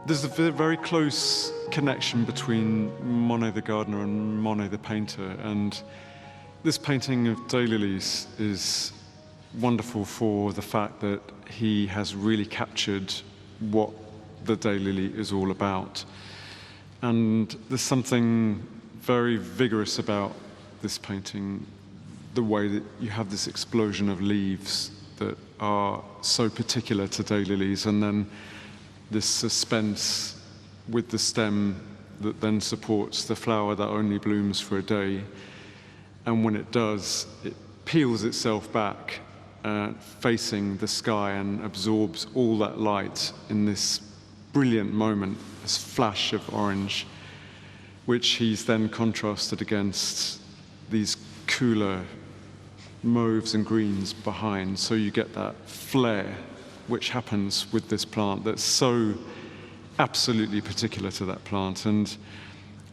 There's a very close connection between Monet the gardener and Monet the painter, and this painting of daylilies is wonderful for the fact that he has really captured what the daylily is all about. And there's something very vigorous about this painting, the way that you have this explosion of leaves that are so particular to daylilies, and then this suspense with the stem that then supports the flower that only blooms for a day. And when it does, it peels itself back, facing the sky, and absorbs all that light in this brilliant moment, this flash of orange, which he's then contrasted against these cooler mauves and greens behind. So you get that flare which happens with this plant that's so absolutely particular to that plant. And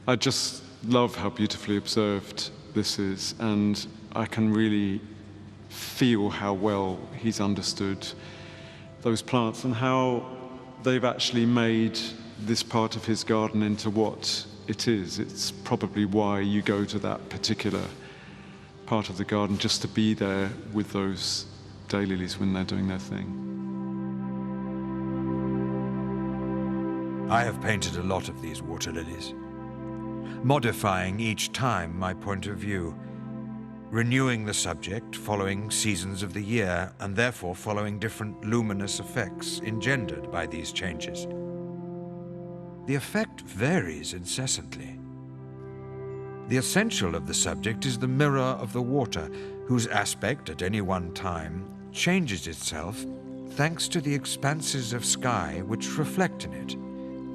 I just love how beautifully observed this is, and I can really feel how well he's understood those plants and how they've actually made this part of his garden into what it is. It's probably why you go to that particular part of the garden, just to be there with those daylilies when they're doing their thing. I have painted a lot of these water lilies, modifying each time my point of view, renewing the subject following seasons of the year, and therefore following different luminous effects engendered by these changes. The effect varies incessantly. The essential of the subject is the mirror of the water, whose aspect at any one time changes itself thanks to the expanses of sky which reflect in it,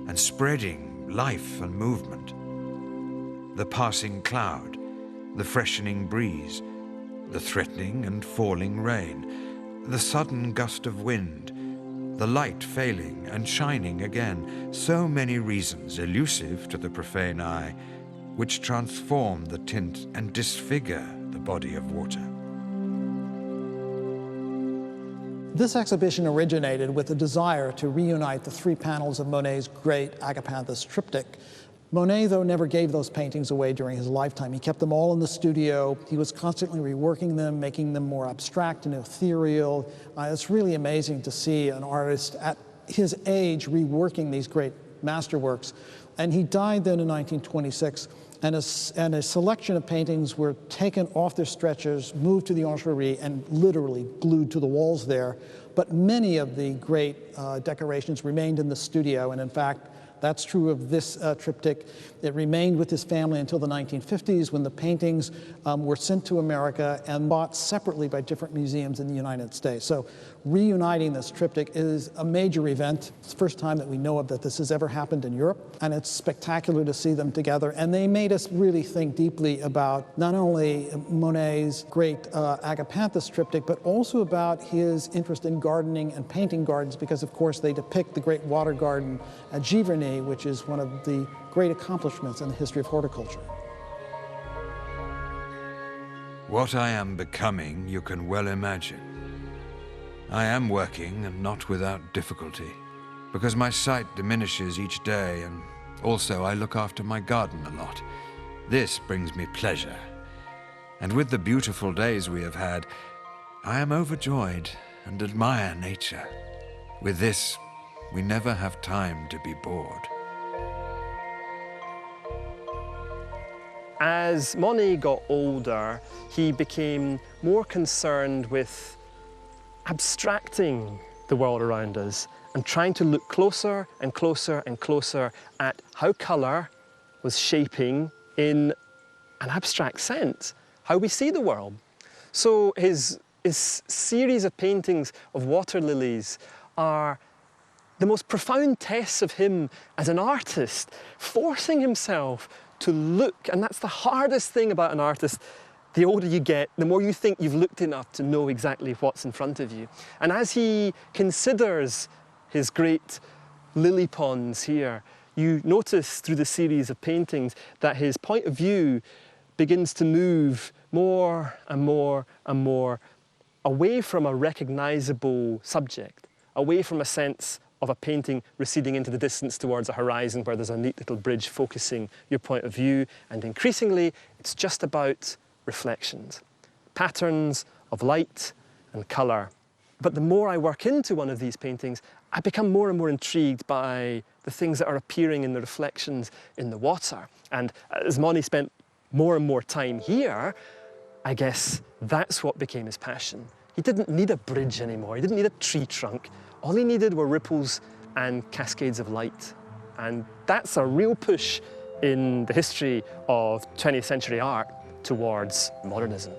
and spreading life and movement. The passing cloud, the freshening breeze, the threatening and falling rain, the sudden gust of wind, the light failing and shining again, so many reasons elusive to the profane eye, which transform the tint and disfigure the body of water. This exhibition originated with a desire to reunite the three panels of Monet's great Agapanthus triptych. Monet, though, never gave those paintings away during his lifetime. He kept them all in the studio. He was constantly reworking them, making them more abstract and ethereal. It's really amazing to see an artist at his age reworking these great masterworks. And he died then in 1926, and a selection of paintings were taken off their stretchers, moved to the Orangerie, and literally glued to the walls there. But many of the great decorations remained in the studio, and in fact, that's true of this triptych. It remained with his family until the 1950s, when the paintings were sent to America and bought separately by different museums in the United States. So reuniting this triptych is a major event. It's the first time that we know of that this has ever happened in Europe, and it's spectacular to see them together. And they made us really think deeply about not only Monet's great Agapanthus triptych, but also about his interest in gardening and painting gardens, because of course they depict the great water garden at Giverny, which is one of the great accomplishments in the history of horticulture. What I am becoming, you can well imagine. I am working, and not without difficulty, because my sight diminishes each day, and also I look after my garden a lot. This brings me pleasure. And with the beautiful days we have had, I am overjoyed and admire nature. With this, we never have time to be bored. As Monet got older, he became more concerned with abstracting the world around us and trying to look closer and closer and closer at how colour was shaping, in an abstract sense, how we see the world. So his series of paintings of water lilies are the most profound tests of him as an artist, forcing himself to look, and that's the hardest thing about an artist. The older you get, the more you think you've looked enough to know exactly what's in front of you. And as he considers his great lily ponds here, you notice through the series of paintings that his point of view begins to move more and more and more away from a recognizable subject, away from a sense of a painting receding into the distance towards a horizon where there's a neat little bridge focusing your point of view. And increasingly, it's just about reflections, patterns of light and colour. But the more I work into one of these paintings, I become more and more intrigued by the things that are appearing in the reflections in the water. And as Monet spent more and more time here, I guess that's what became his passion. He didn't need a bridge anymore. He didn't need a tree trunk. All he needed were ripples and cascades of light. And that's a real push in the history of 20th century art towards modernism.